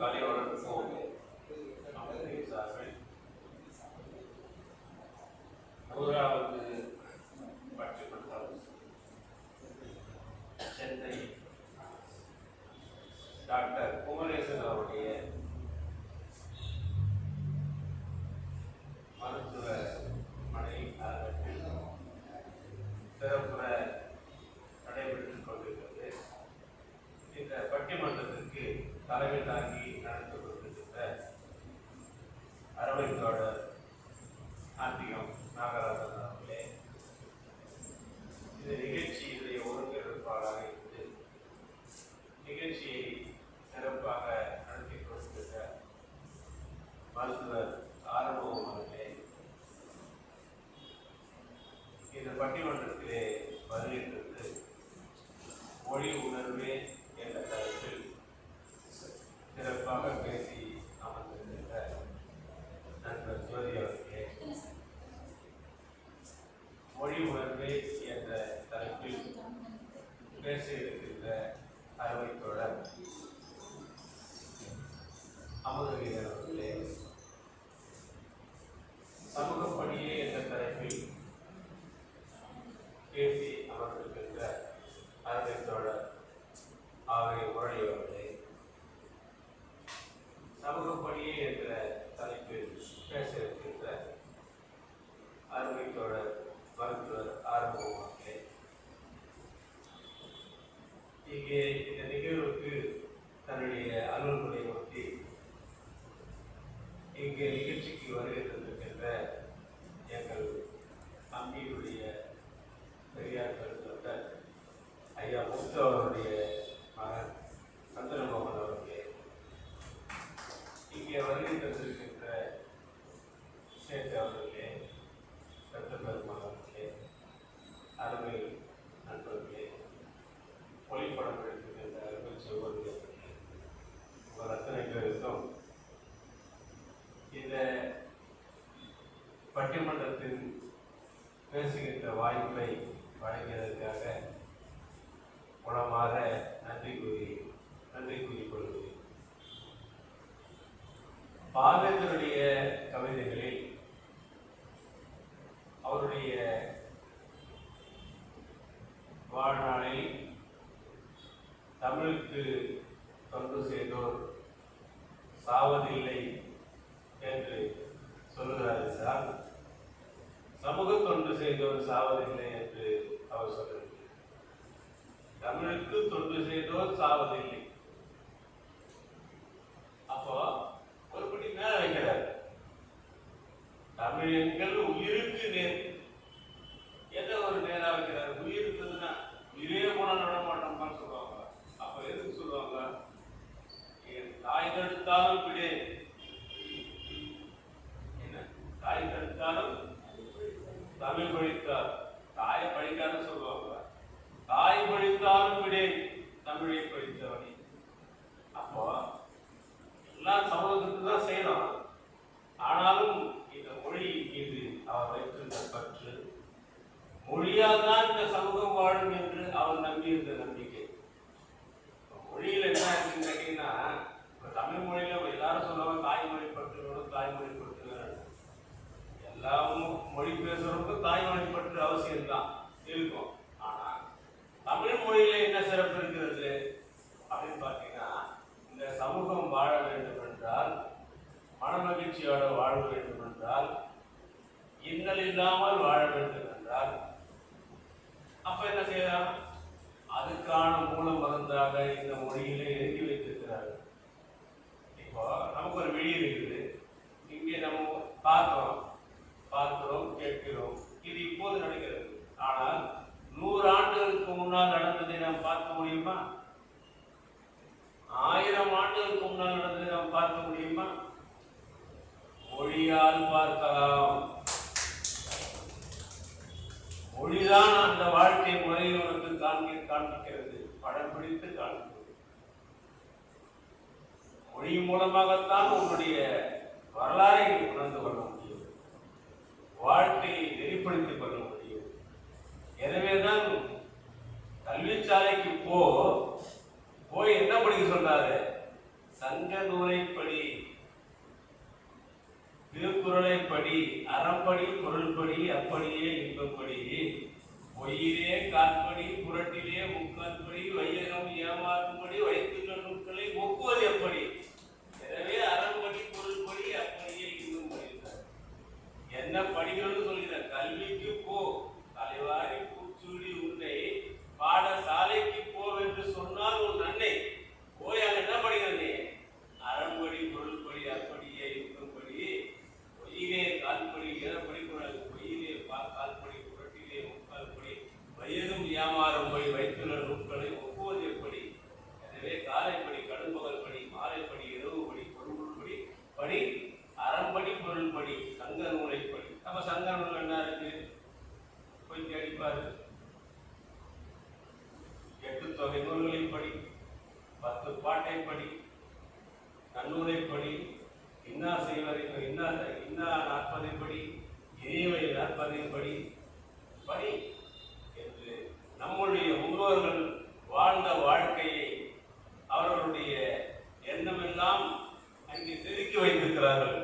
கலை வளர்க்கும் அமைப்பின் சார்பில் 100வது பட்டிமன்றம் சென்னை டாக்டர் குமரேசன் அவருடைய மருத்துவமனை அரங்கத்தில் சிறப்புற நடைபெற்றுக் கொண்டிருக்கிறது. இந்த பட்டிமன்றத்திற்கு தலைமை தாங்கி நடந்து கொண்டிருக்கின்ற அரவைத்தோழர் ஆன்மீகம் நாகராஜன் அவர்களே, இந்த நிகழ்ச்சியினுடைய ஒருங்கிணைப்பாளராக இருந்து நிகழ்ச்சியை சிறப்பாக நடத்தி கொண்டிருக்கிற மருத்துவர் ஆரம்பம் அவர்களே, இந்த பட்டிமன்றத்திலே வருகின்றது மொழி உணர்வே என்ற தலைப்பில் சிறப்பாக பேசி அமர்ந்திருக்கின்ற நண்பர் ஜோதி அவர்களே, மொழி உணர்வே என்ற தலைப்பில் பேச இருக்கின்ற அரவைத்தோழர் அமுதவீரர் அவர்களே, சமூக பணியே என்ற தலைப்பில் பேசி அமர்ந்திருக்கின்ற அரவைத்தோழர் ஆகிய முரளி அவர்களே, சமூக பணியே என்ற தலைப்பில் பேச இருக்கின்ற அரவைத்தோழர் மருத்துவர் ஆரம்பம் அவர்களே, இங்கே இந்த நிகழ்வுக்கு தன்னுடைய அலுவல்களை ஒட்டி இங்கே நிகழ்ச்சிக்கு வருகை தந்திருக்கின்ற எங்கள் அம்பியுடைய பெரியார் கருத்தொண்டர் ஐயா முத்து அவருடைய மகன் சந்திரமோகன் அவர்களே, இங்கே வருகை தந்திருக்கின்ற சேட்டு அவர்களே, ரத்தபெருமாள் அவர்களே, அருமை நண்பர்களே, ஒளிப்படம் எடுத்துக்கின்ற அருமை சகோதரி அவர்களே, உங்கள் அத்தனை பேருக்கும் இந்த பட்டிமன்றத்தின் பேசுகின்ற வாய்ப்பை வழங்கியதற்காக உளமாற நன்றி கூறிக்கொள்கிறேன். பாவேந்தருடைய கவிதைகளில் அவருடைய வாழ்நாளில் தமிழுக்கு தொண்டு செய்தோர் சாவதில்லை என்று சொல்லுகிறார் என்றால், சமூக தொண்டு செய்தோர் சாவதில்லை என்று அவர் சொல்கிறார். தமிழுக்கு தொண்டு செய்தோர் சாவதில்லை. அப்போ ஒரு படி மேல வைக்கிறார். தமிழ் எங்கள் உயிருக்கு நேர். எதை ஒரு நேரா வைக்கிறார்? உயிருக்குன்னா உயிரே போன நட மாட்டோம்னு சொல்லுவாங்க. அப்ப எதுக்கு சொல்லுவாங்க? என் தாய் தடுத்தாலும் விடே. என்ன தாய் தடுத்தாலும் தமிழ் படித்தார். தாயை படிக்கான்னு சொல்லுவாங்க. தாய் படித்தாலும் விடே தமிழை படித்தவனே. அப்போ எல்லாம் சமூகத்துக்கு தான் செய்யணும். ஆனாலும் இந்த மொழி மீது அவர் வைத்திருந்த பற்று, மொழியால் தான் இந்த சமூகம் வாழும் என்று அவர் நம்பியிருந்த நம்பிக்கை. மொழியில் என்ன இருக்குன்னு கேட்டீங்கன்னா, தமிழ் மொழியில எல்லாரும் சொல்லுவாங்க தாய்மொழி பற்று வேணும், தாய்மொழி பற்று வேணும். எல்லா மொழி பேசுறவங்களுக்கும் தாய்மொழி பற்று அவசியம்தான் இருக்கும். ஆனா தமிழ் மொழியில என்ன சிறப்பு இருக்கிறது அப்படின்னு பார்த்தீங்கன்னா, இந்த சமூகம் வாழ வேண்டும் என்றால், மனமகிழ்ச்சியோட வாழ வேண்டும் என்றால், இன்னல் இல்லாமல் வாழ வேண்டும் என்றால், அப்ப என்ன செய்யலாம்? அதுக்கான மூல மருந்தாக இந்த மொழியிலே எழுதி வைத்திருக்கிறார்கள். இப்போ நமக்கு ஒரு வெளி இருக்குது. இங்கே நம்ம பார்க்கிறோம், கேட்கிறோம். இது இப்போது நடக்கிறது. ஆனால் 100 ஆண்டுகளுக்கு முன்னால் நடந்ததை நாம் பார்க்க முடியுமா? 1000 ஆண்டுகளுக்கு முன்னால் நடந்ததை நாம் பார்க்க முடியுமா? மொழியால் பார்க்கலாம். மொழிதான் அந்த வாழ்க்கை முறையை உனக்கு காண்பிக்கிறது, படம் பிடித்து காண்பிக்கிறது. மொழி மூலமாகத்தான் உன்னுடைய வரலாறை உணர்ந்து கொள்ள முடியும், வாழ்க்கையை வெளிப்படுத்திக் கொள்ள முடியும். எனவேதான் கல்வி சாலைக்கு போய் என்ன படிக்க சொன்னாரு? சங்க நூலை பொருள்படி அப்படியே இன்பப்படி பொய்யிலே காற்படி புரட்டிலே முக்காற்படி வையகம் ஏமாறும்படி வைத்துள்ள நூல்களை ஒப்புவது எப்படி? எனவே அறம்படி பொருள்படி அப்படியே இன்பப்படி. என்ன படிக்கணும்னு சொல்கிறேன். கல்விக்கு போ, தலைவாரி பூச்சூடி உன்னை பாடசாலைக்கு போவென்று சொன்னால் உன் அன்னை போய் அங்க என்ன படிக்கிற நீ? அறம்படி பொருள்படி அப்படியே இருக்கும்படி பொய்யிலே கால்படி என படிக்கூடாது. பொய்யிலே கால்படி புரட்டிலே முக்கால்படி வயதும் ஏமாறும்படி வைத்துள்ள நூல்களை ஒப்புவது எப்படி? எனவே காலைப்படி கடும்பகல் படி மாலைப்படி இரவுபடி பொருள்படி படி அறம்படி பொருள்படி சங்க நூலைப்படி. அப்ப சங்க நூல் என்ன இருக்கு? போய் தேடிப்பாரு. 8 தொகை நூல்களை படி, 10 பாட்டை படி, நன்னூலை படி, இன்னா செய்வதை இன்னா 40 படி, இனியவை 40 படி படி என்று நம்முடைய முன்னோர்கள் வாழ்ந்த வாழ்க்கையை அவர்களுடைய எண்ணமெல்லாம் அங்கே செதுக்கி வைத்திருக்கிறார்கள்.